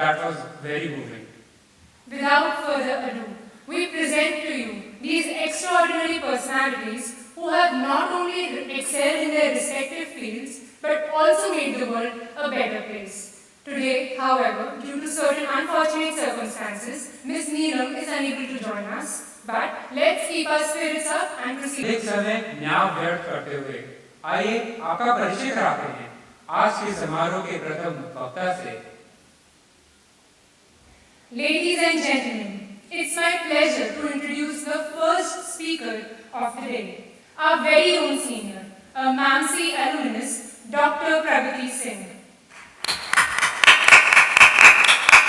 That was very moving. Without further ado, we present to you these extraordinary personalities who have not only excelled in their respective fields, but also made the world a better place. Today, however, due to certain unfortunate circumstances, Ms. Neelam is unable to join us. But let's keep our spirits up and proceed. एक समय न्याय व्यर्थ करते हुए आइए आपका परिचय कराते हैं आज के समारोह के प्रथम वक्ता से। Ladies and gentlemen, it's my pleasure to introduce the first speaker of the day, our very own senior, a MAMC alumnus, Dr. Pragati Singh.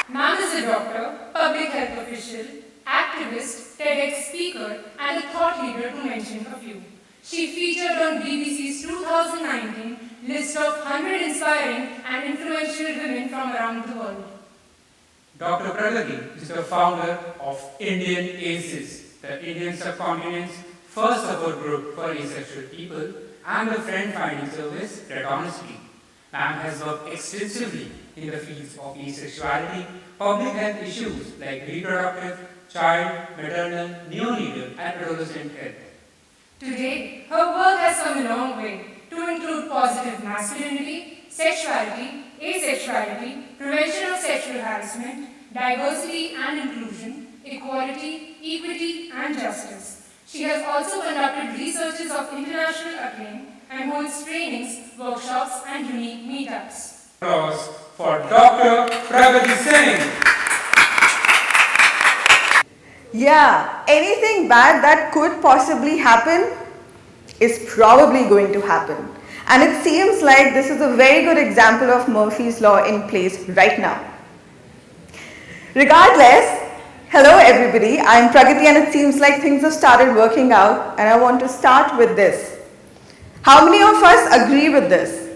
Ma'am is a doctor, public health official, activist, TEDx speaker, and a thought leader to mention a few. She featured on BBC's 2019 list of 100 inspiring and influential women from around the world. Dr. Pragati is the founder of Indian ACEs, the Indian subcontinent's first support group for asexual people, and the friend-finding service, Red Honesty. Ma'am has worked extensively in the fields of asexuality, public health issues like reproductive, child, maternal, neonatal, and adolescent health. Today, her work has come a long way to include positive masculinity, sexuality, asexuality, prevention of sexual harassment, diversity and inclusion, equality, equity, and justice. She has also conducted researches of international acclaim and holds trainings, workshops, and unique meetups. Applause for Dr. Pragati Singh. Yeah, anything bad that could possibly happen is probably going to happen. And it seems like this is a very good example of Murphy's Law in place right now. Regardless, hello everybody, I'm Pragati and it seems like things have started working out and I want to start with this. How many of us agree with this?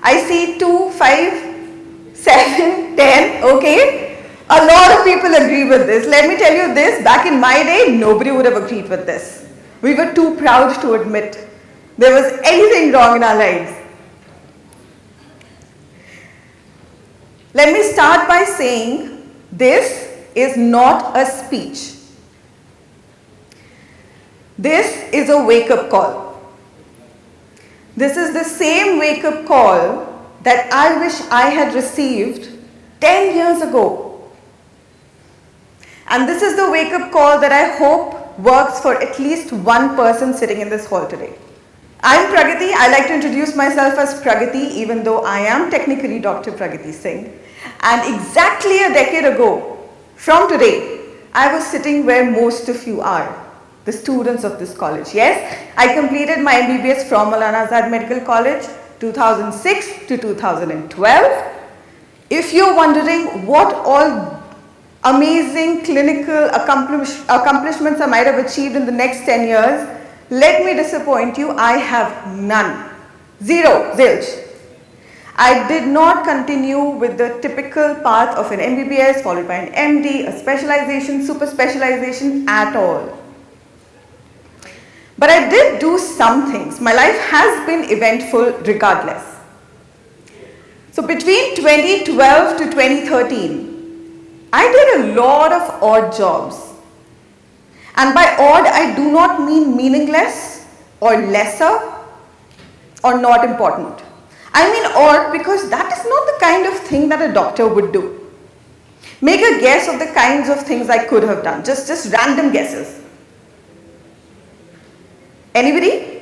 I see 2, 5, 7, 10, okay. A lot of people agree with this. Let me tell you this, back in my day, nobody would have agreed with this. We were too proud to admit there was anything wrong in our lives. Let me start by saying this is not a speech. This is a wake-up call. This is the same wake-up call that I wish I had received 10 years ago. And this is the wake-up call that I hope works for at least one person sitting in this hall today. I'm Pragati. I like to introduce myself as Pragati, even though I am technically Dr. Pragati Singh. And exactly a decade ago, from today, I was sitting where most of you are, the students of this college. Yes, I completed my MBBS from Maulana Azad Medical College, 2006 to 2012. If you're wondering what all amazing clinical accomplishments I might have achieved in the next 10 years, let me disappoint you, I have none. Zero, zilch. I did not continue with the typical path of an MBBS followed by an MD, a specialization, super specialization at all. But I did do some things. My life has been eventful regardless. So between 2012 to 2013, I did a lot of odd jobs. And by odd, I do not mean meaningless or lesser or not important. I mean odd because that is not the kind of thing that a doctor would do. Make a guess of the kinds of things I could have done, just random guesses. Anybody?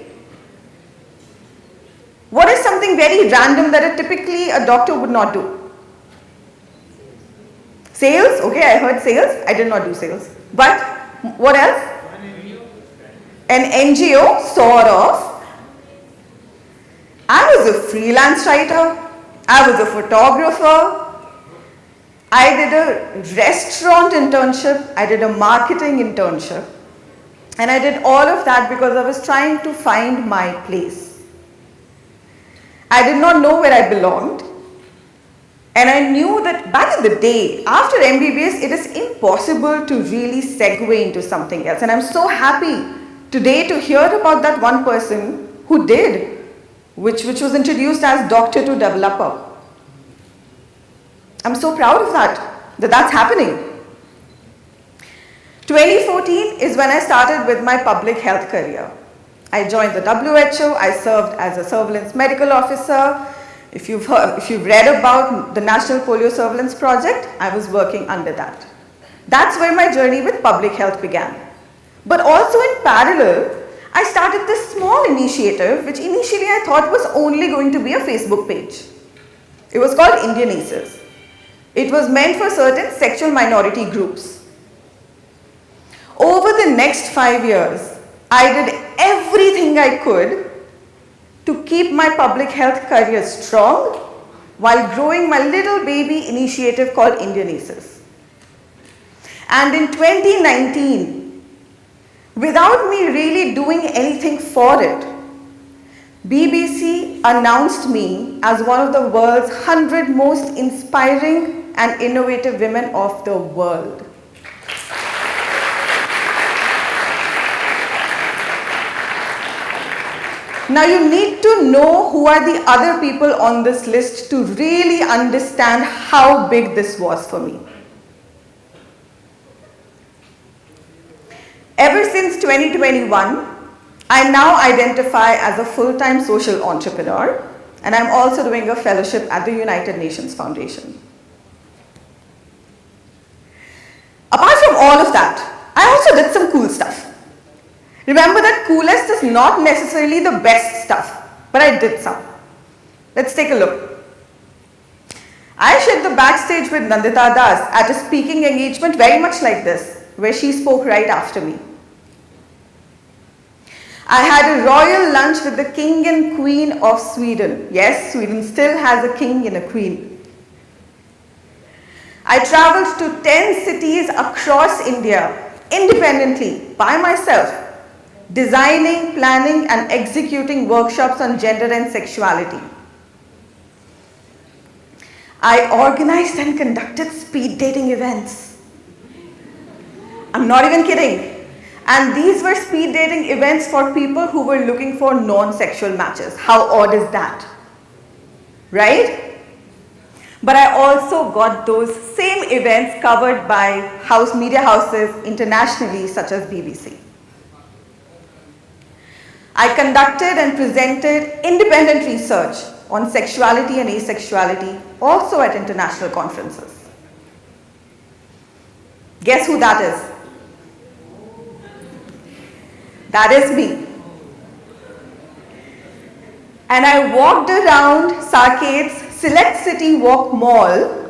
What is something very random that typically a doctor would not do? Sales? Okay, I heard sales. I did not do sales. But what else? An NGO, sort of. I was a freelance writer. I was a photographer. I did a restaurant internship. I did a marketing internship. And I did all of that because I was trying to find my place. I did not know where I belonged. And I knew that back in the day, after MBBS, it is impossible to really segue into something else. And I'm so happy today to hear about that one person who did, which was introduced as doctor to developer. I'm so proud of that that's happening. 2014 is when I started with my public health career. I joined the WHO, I served as a surveillance medical officer. If you've read about the National Polio Surveillance Project, I was working under that. That's where my journey with public health began. But also in parallel, I started this small initiative, which initially I thought was only going to be a Facebook page. It was called Indian ACEs. It was meant for certain sexual minority groups. Over the next 5 years, I did everything I could to keep my public health career strong while growing my little baby initiative called Indian ACEs. And in 2019, without me really doing anything for it, BBC announced me as one of the world's 100 most inspiring and innovative women of the world. Now you need to know who are the other people on this list to really understand how big this was for me. Ever since 2021, I now identify as a full-time social entrepreneur, and I'm also doing a fellowship at the United Nations Foundation. Apart from all of that, I also did some cool stuff. Remember that coolest is not necessarily the best stuff, but I did some. Let's take a look. I shared the backstage with Nandita Das at a speaking engagement very much like this, where she spoke right after me. I had a royal lunch with the King and Queen of Sweden. Yes, Sweden still has a king and a queen. I traveled to 10 cities across India independently, by myself, designing, planning, and executing workshops on gender and sexuality. I organized and conducted speed dating events. I'm not even kidding. And these were speed dating events for people who were looking for non-sexual matches. How odd is that? Right? But I also got those same events covered by media houses internationally, such as BBC. I conducted and presented independent research on sexuality and asexuality, also at international conferences. Guess who that is? That is me. And I walked around Sarkade's Select City Walk Mall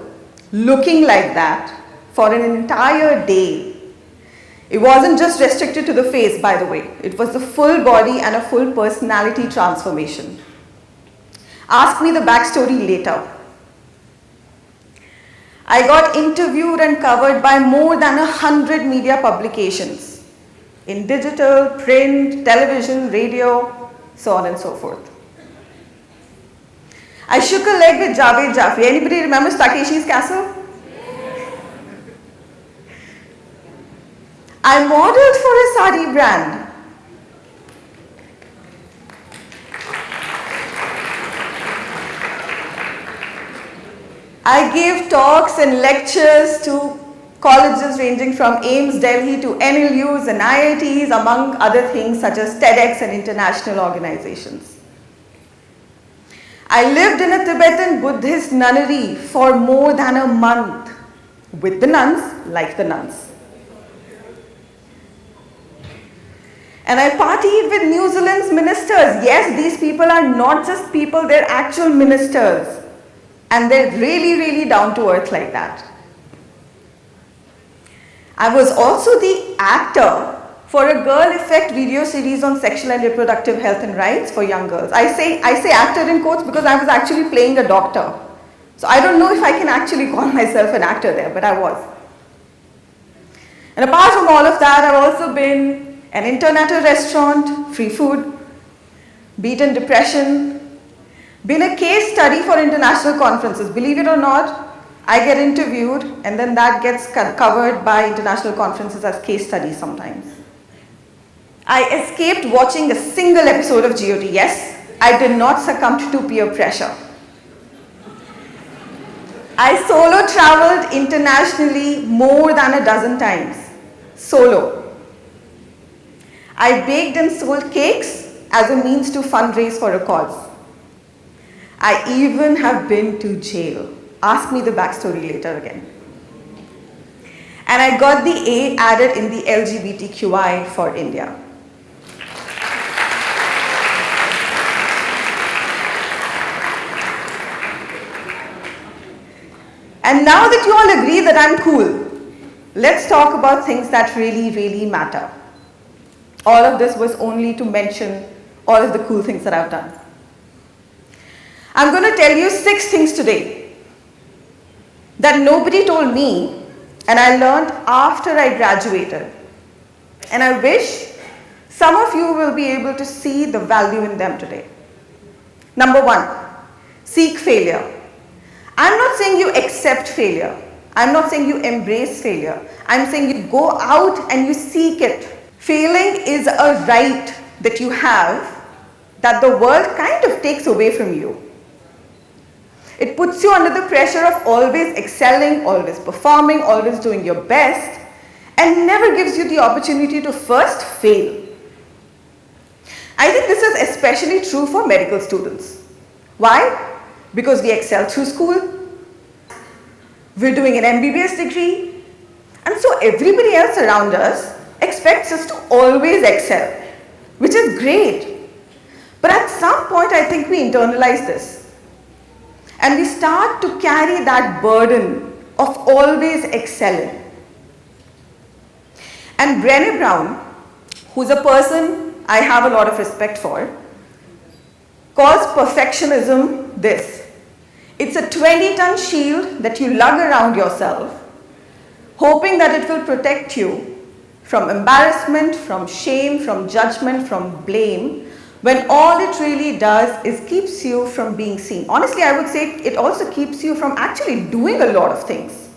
looking like that for an entire day. It wasn't just restricted to the face, by the way. It was the full body and a full personality transformation. Ask me the backstory later. I got interviewed and covered by more than 100 media publications in digital, print, television, radio, so on and so forth. I shook a leg with Javed Jaffri. Anybody remembers Takeshi's Castle? I modeled for a sari brand. I gave talks and lectures to colleges ranging from AIMS Delhi to NLUs and IITs, among other things such as TEDx and international organizations. I lived in a Tibetan Buddhist nunnery for more than a month with the nuns, like the nuns. And I partied with New Zealand's ministers. Yes, these people are not just people, they're actual ministers. And they're really, really down to earth like that. I was also the actor for a Girl Effect video series on sexual and reproductive health and rights for young girls. I say actor in quotes because I was actually playing a doctor. So I don't know if I can actually call myself an actor there, but I was. And apart from all of that, I've also been an intern at a restaurant, free food, beaten depression, been a case study for international conferences. Believe it or not, I get interviewed and then that gets covered by international conferences as case studies sometimes. I escaped watching a single episode of GOT. Yes, I did not succumb to peer pressure. I solo traveled internationally more than a dozen times. Solo. I baked and sold cakes as a means to fundraise for a cause. I even have been to jail. Ask me the backstory later again. And I got the A added in the LGBTQI for India. And now that you all agree that I'm cool, let's talk about things that really, really matter. All of this was only to mention all of the cool things that I've done. I'm going to tell you 6 things today that nobody told me and I learned after I graduated. And I wish some of you will be able to see the value in them today. Number 1, seek failure. I'm not saying you accept failure. I'm not saying you embrace failure. I'm saying you go out and you seek it. Failing is a right that you have that the world kind of takes away from you. It puts you under the pressure of always excelling, always performing, always doing your best, and never gives you the opportunity to first fail. I think this is especially true for medical students. Why? Because we excel through school, we're doing an MBBS degree, and so everybody else around us expects us to always excel, which is great. But at some point, I think we internalize this, and we start to carry that burden of always excelling. And Brené Brown, who's a person I have a lot of respect for, calls perfectionism this. It's a 20-ton shield that you lug around yourself, hoping that it will protect you from embarrassment, from shame, from judgment, from blame, when all it really does is keeps you from being seen. Honestly, I would say it also keeps you from actually doing a lot of things.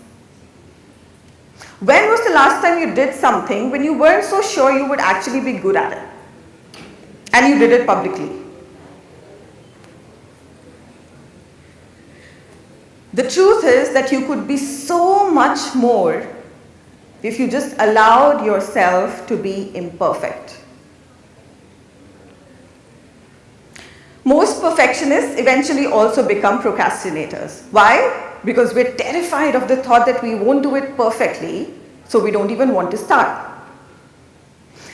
When was the last time you did something when you weren't so sure you would actually be good at it, and you did it publicly? The truth is that you could be so much more if you just allowed yourself to be imperfect. Most perfectionists eventually also become procrastinators. Why? Because we're terrified of the thought that we won't do it perfectly, so we don't even want to start.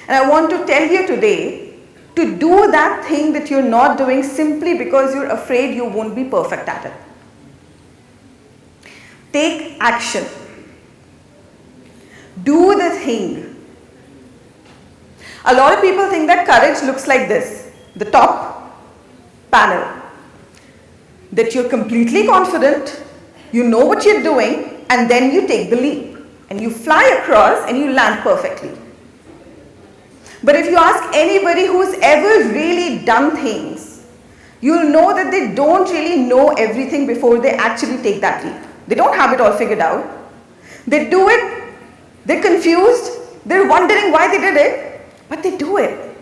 And I want to tell you today to do that thing that you're not doing simply because you're afraid you won't be perfect at it. Take action. Do the thing. A lot of people think that courage looks like this, the top panel. That you're completely confident, you know what you're doing, and then you take the leap. And you fly across and you land perfectly. But if you ask anybody who's ever really done things, you'll know that they don't really know everything before they actually take that leap. They don't have it all figured out. They do it, they're confused, they're wondering why they did it, but they do it.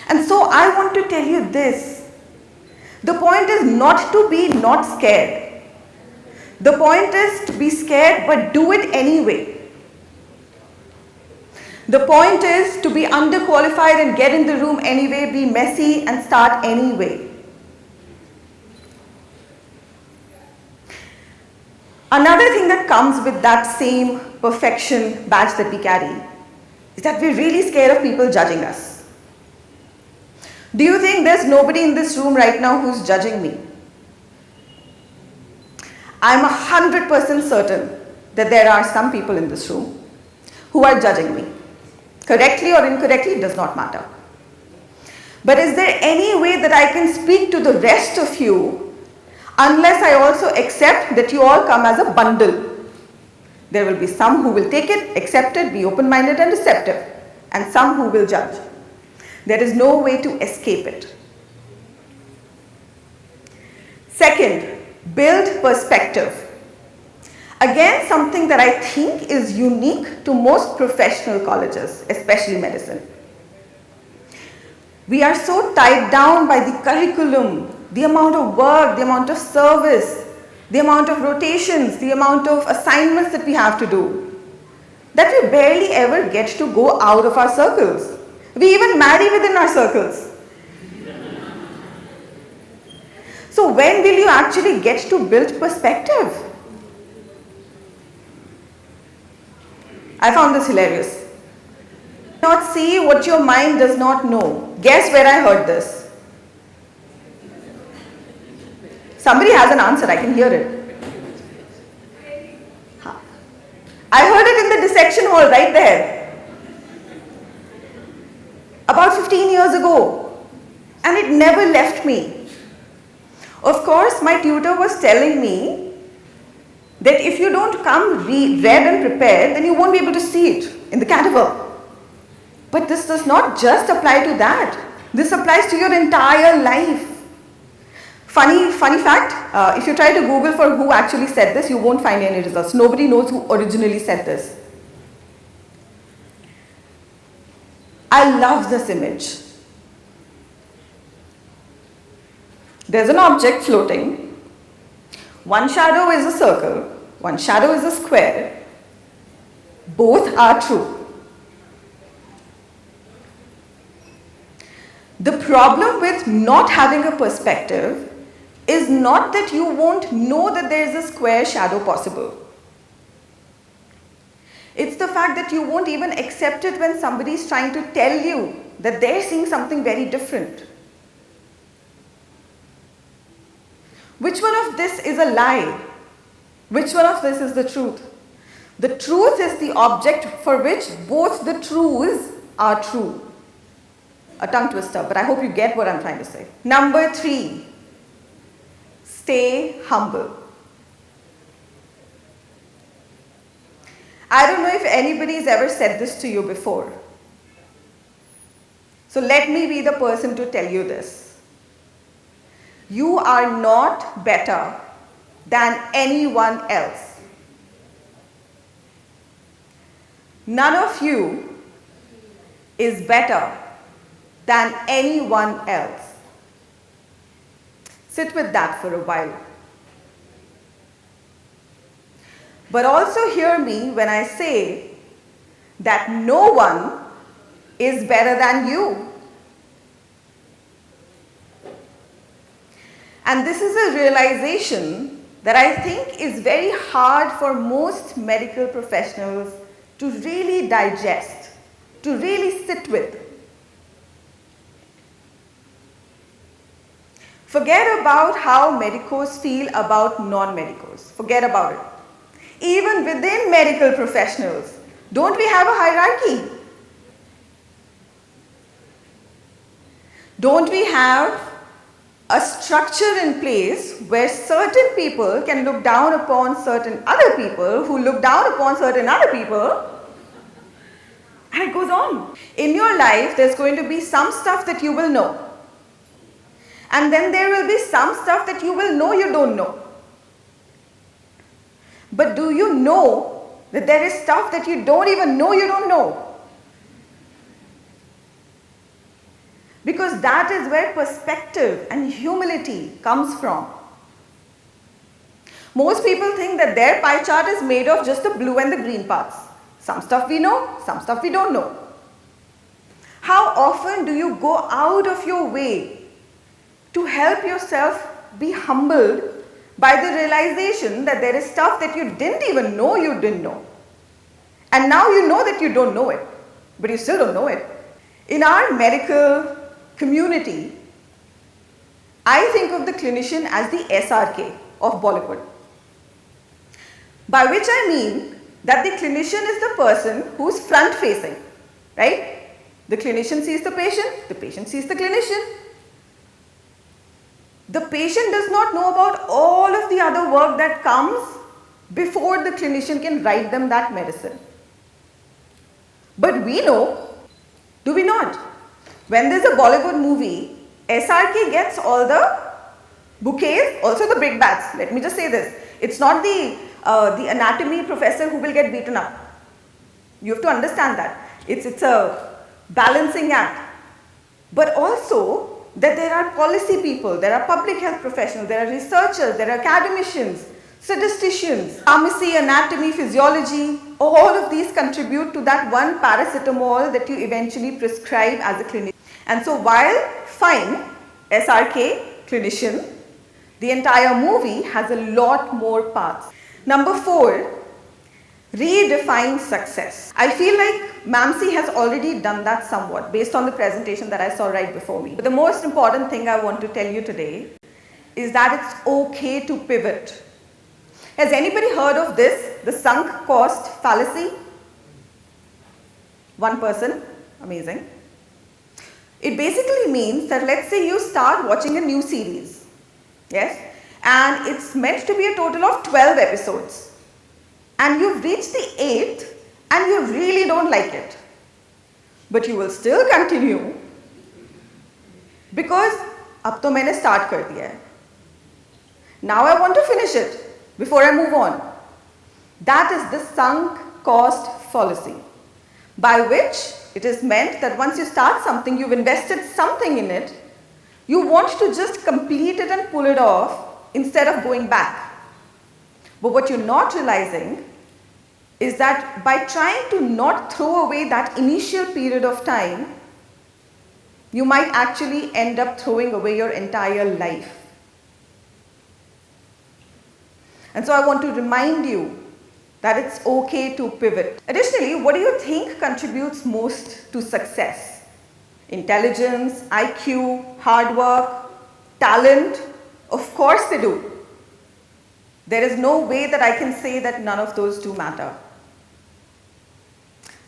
And so I want to tell you this. The point is not to be not scared. The point is to be scared but do it anyway. The point is to be underqualified and get in the room anyway, be messy and start anyway. Another thing that comes with that same perfection badge that we carry is that we're really scared of people judging us. Do you think there's nobody in this room right now who's judging me? I'm 100% certain that there are some people in this room who are judging me. Correctly or incorrectly, it does not matter. But is there any way that I can speak to the rest of you unless I also accept that you all come as a bundle? There will be some who will take it, accept it, be open-minded and receptive, and some who will judge. There is no way to escape it. Second, build perspective. Again, something that I think is unique to most professional colleges, especially medicine. We are so tied down by the curriculum, the amount of work, the amount of service, the amount of rotations, the amount of assignments that we have to do, that we barely ever get to go out of our circles. We even marry within our circles. So when will you actually get to build perspective? I found this hilarious. Not see what your mind does not know. Guess where I heard this? Somebody has an answer, I can hear it. I heard it in the dissection hall right there. About 15 years ago. And it never left me. Of course, my tutor was telling me that if you don't come read and prepared, then you won't be able to see it in the cadaver. But this does not just apply to that. This applies to your entire life. Funny fact, if you try to Google for who actually said this, you won't find any results. Nobody knows who originally said this. I love this image. There's an object floating. One shadow is a circle, one shadow is a square. Both are true. The problem with not having a perspective is not that you won't know that there is a square shadow possible. It's the fact that you won't even accept it when somebody is trying to tell you that they're seeing something very different. Which one of this is a lie? Which one of this is the truth? The truth is the object for which both the truths are true. A tongue twister, but I hope you get what I'm trying to say. Number 3, stay humble. I don't know if anybody's ever said this to you before. So let me be the person to tell you this. You are not better than anyone else. None of you is better than anyone else. Sit with that for a while. But also hear me when I say that no one is better than you. And this is a realization that I think is very hard for most medical professionals to really digest, to really sit with. Forget about how medicos feel about non-medicos. Forget about it. Even within medical professionals, don't we have a hierarchy? Don't we have a structure in place where certain people can look down upon certain other people who look down upon certain other people? And it goes on. In your life, there's going to be some stuff that you will know. And then there will be some stuff that you will know you don't know. But do you know that there is stuff that you don't even know you don't know? Because that is where perspective and humility comes from. Most people think that their pie chart is made of just the blue and the green parts. Some stuff we know, some stuff we don't know. How often do you go out of your way to help yourself be humbled by the realization that there is stuff that you didn't even know you didn't know? And now you know that you don't know it, but you still don't know it. In our medical community, I think of the clinician as the SRK of Bollywood. By which I mean that the clinician is the person who's front facing, right? The clinician sees the patient sees the clinician. The patient does not know about all of the other work that comes before the clinician can write them that medicine. But we know, do we not? When there's a Bollywood movie, SRK gets all the bouquets, also the big bats. Let me just say this. It's not the anatomy professor who will get beaten up. You have to understand that. It's a balancing act. But also that there are policy people, there are public health professionals, there are researchers, there are academicians statisticians, pharmacy, anatomy, physiology, all of these contribute to that one paracetamol that you eventually prescribe as a clinician. And so while fine, SRK, clinician, the entire movie has a lot more parts. Number 4, redefine success. I feel like Mamsi has already done that somewhat based on the presentation that I saw right before me. But the most important thing I want to tell you today is that it's okay to pivot. Has anybody heard of this, the sunk cost fallacy? One person, amazing. It basically means that let's say you start watching a new series, yes, and it's meant to be a total of 12 episodes. And you've reached the 8th and you really don't like it. But you will still continue because अब तो मैंने start कर दिया है. Now I want to finish it before I move on. That is the sunk cost fallacy, by which it is meant that once you start something, you've invested something in it, you want to just complete it and pull it off instead of going back. But what you're not realizing is that by trying to not throw away that initial period of time, you might actually end up throwing away your entire life. And so I want to remind you that it's okay to pivot. Additionally, what do you think contributes most to success? Intelligence, IQ, hard work, talent? Of course they do. There is no way that I can say that none of those do matter.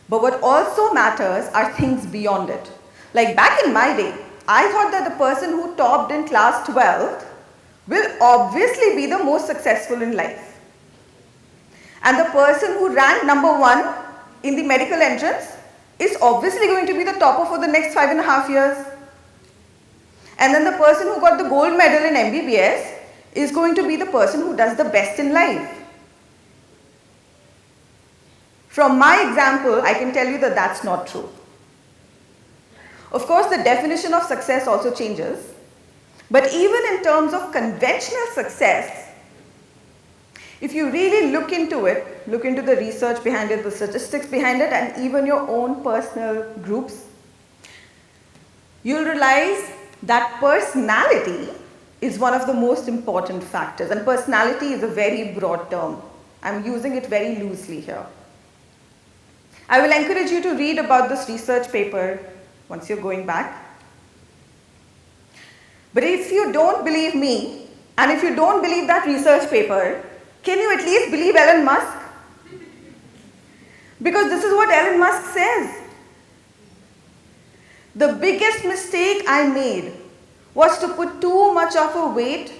But what also matters are things beyond it. Like back in my day, I thought that the person who topped in class 12th will obviously be the most successful in life. And the person who ranked number 1 in the medical entrance is obviously going to be the topper for the next 5.5 years. And then the person who got the gold medal in MBBS is going to be the person who does the best in life. From my example, I can tell you that that's not true. Of course, the definition of success also changes. But even in terms of conventional success, if you really look into it, look into the research behind it, the statistics behind it, and even your own personal groups, you'll realize that personality is one of the most important factors. And personality is a very broad term. I'm using it very loosely here. I will encourage you to read about this research paper once you're going back. But if you don't believe me, and if you don't believe that research paper, can you at least believe Elon Musk? Because this is what Elon Musk says. The biggest mistake I made was to put too much of a weight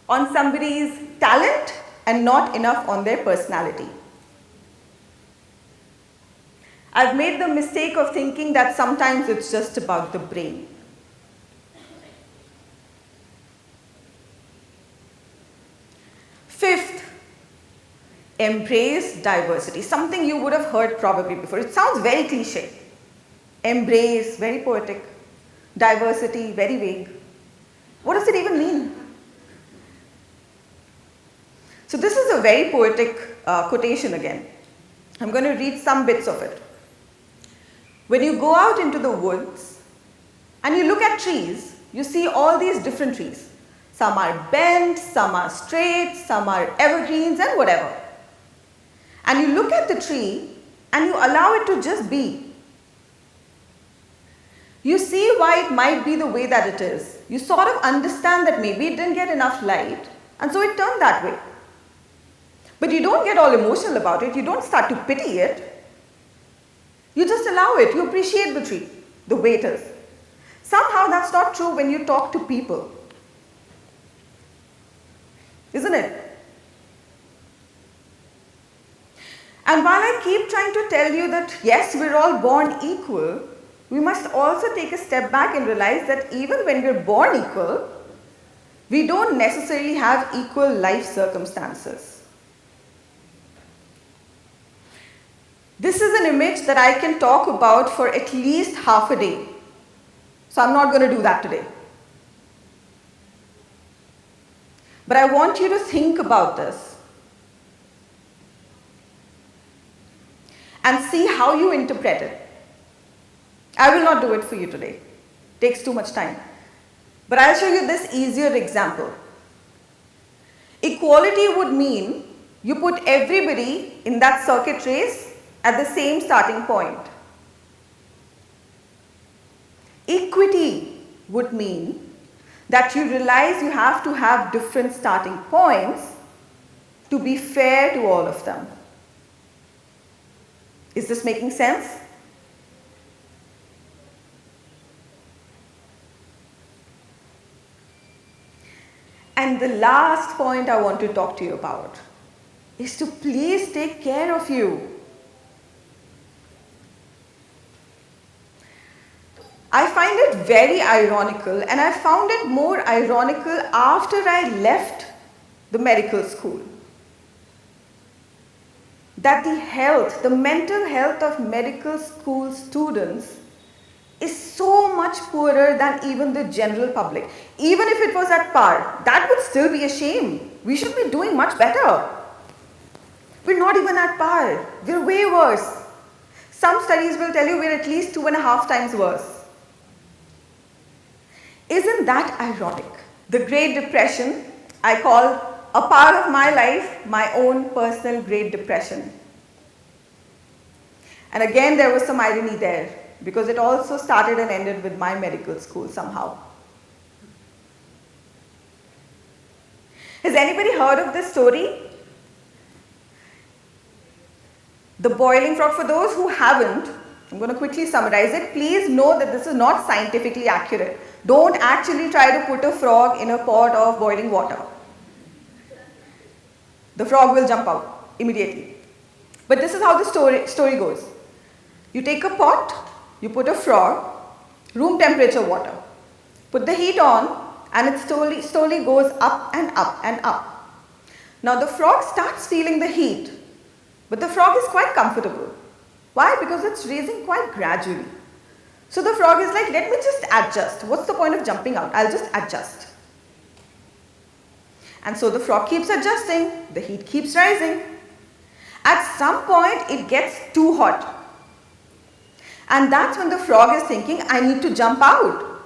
on somebody's talent and not enough on their personality. I've made the mistake of thinking that sometimes it's just about the brain. Fifth, embrace diversity. Something you would have heard probably before. It sounds very cliche. Embrace, very poetic. Diversity, very vague. What does it even mean? So this is a very poetic quotation again. I'm going to read some bits of it. When you go out into the woods and you look at trees, you see all these different trees. Some are bent, some are straight, some are evergreens and whatever. And you look at the tree and you allow it to just be. You see why it might be the way that it is. You sort of understand that maybe it didn't get enough light and so it turned that way. But you don't get all emotional about it. You don't start to pity it. You just allow it. You appreciate the tree, the way it is. Somehow that's not true when you talk to people. Isn't it? And while I keep trying to tell you that yes, we're all born equal, we must also take a step back and realize that even when we're born equal, we don't necessarily have equal life circumstances. This is an image that I can talk about for at least half a day. So I'm not going to do that today. But I want you to think about this and see how you interpret it. I will not do it for you today. It takes too much time. But I'll show you this easier example. Equality would mean you put everybody in that circuit race at the same starting point. Equity would mean that you realize you have to have different starting points to be fair to all of them. Is this making sense? And the last point I want to talk to you about is to please take care of you. I find it very ironical, and I found it more ironical after I left the medical school, that the mental health of medical school students is so much poorer than even the general public. Even if it was at par, that would still be a shame. We should be doing much better. We're not even at par. We're way worse. Some studies will tell you we're at least 2.5 times worse. Isn't that ironic? The Great Depression, I call a part of my life my own personal Great Depression. And again, there was some irony there, because it also started and ended with my medical school somehow. Has anybody heard of this story? The boiling frog. For those who haven't, I'm going to quickly summarize it. Please know that this is not scientifically accurate. Don't actually try to put a frog in a pot of boiling water. The frog will jump out immediately. But this is how the story goes. You take a pot, you put a frog, room temperature water, put the heat on, and it slowly goes up and up and up. Now the frog starts feeling the heat, but the frog is quite comfortable. Why? Because it's raising quite gradually. So the frog is like, let me just adjust. What's the point of jumping out? I'll just adjust. And so the frog keeps adjusting, the heat keeps rising. At some point it gets too hot. And that's when the frog is thinking, I need to jump out.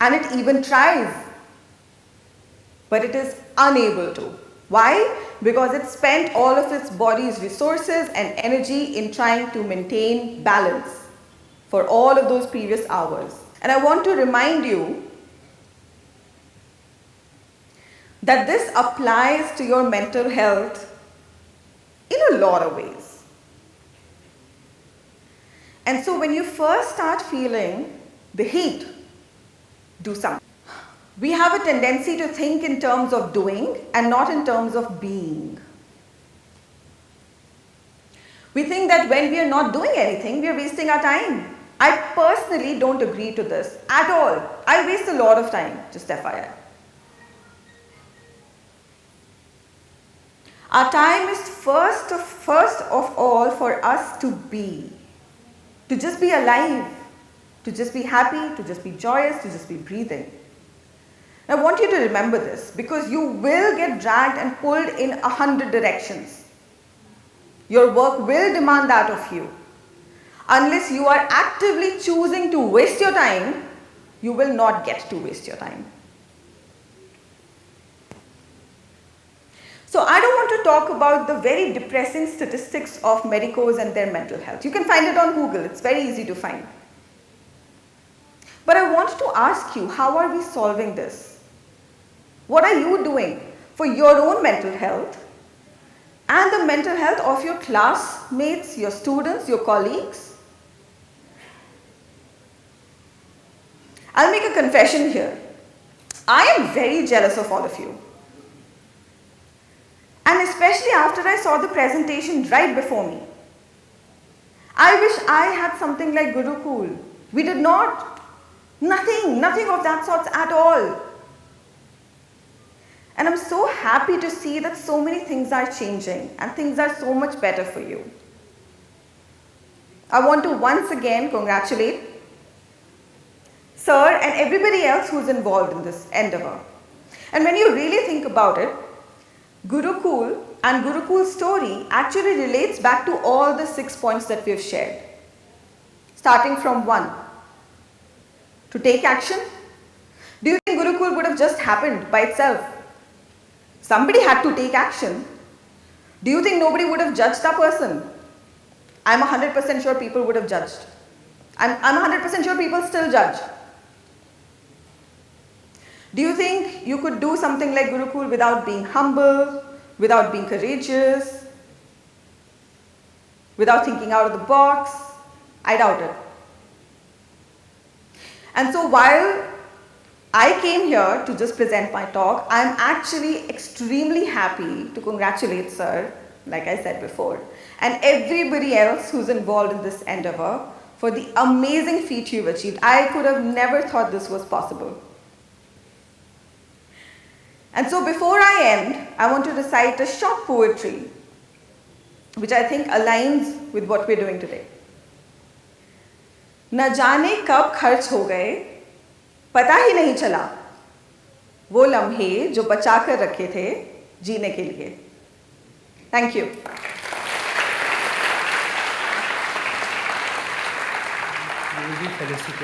And it even tries. But it is unable to. Why? Because it spent all of its body's resources and energy in trying to maintain balance for all of those previous hours. And I want to remind you that this applies to your mental health in a lot of ways. And so when you first start feeling the heat, do something. We have a tendency to think in terms of doing and not in terms of being. We think that when we are not doing anything, we are wasting our time. I personally don't agree to this at all. I waste a lot of time, just FYI. Our time is first of all for us to be. To just be alive. To just be happy, to just be joyous, to just be breathing. I want you to remember this, because you will get dragged and pulled in 100 directions. Your work will demand that of you. Unless you are actively choosing to waste your time, you will not get to waste your time. So I don't want to talk about the very depressing statistics of medicos and their mental health. You can find it on Google. It's very easy to find. But I want to ask you, how are we solving this? What are you doing for your own mental health and the mental health of your classmates, your students, your colleagues? I'll make a confession here. I am very jealous of all of you. And especially after I saw the presentation right before me. I wish I had something like Gurukul. We did not. Nothing of that sort at all. And I'm so happy to see that so many things are changing and things are so much better for you. I want to once again congratulate Sir and everybody else who's involved in this endeavor. And when you really think about it, Gurukul and Gurukul's story actually relates back to all the 6 points that we have shared. Starting from 1, to take action. Do you think Gurukul would have just happened by itself? Somebody had to take action. Do you think nobody would have judged that person? I'm 100% sure people would have judged. I'm 100% sure people still judge. Do you think you could do something like Gurukul without being humble, without being courageous, without thinking out of the box? I doubt it. And so while I came here to just present my talk, I'm actually extremely happy to congratulate Sir, like I said before, and everybody else who's involved in this endeavor for the amazing feat you've achieved. I could have never thought this was possible. And so before I end, I want to recite a short poetry, which I think aligns with what we're doing today. न जाने कब खर्च हो गए, पता ही नहीं चला, वो लम्हे जो बचा कर रखे थे जीने के लिए. Thank you. You will be felicitated.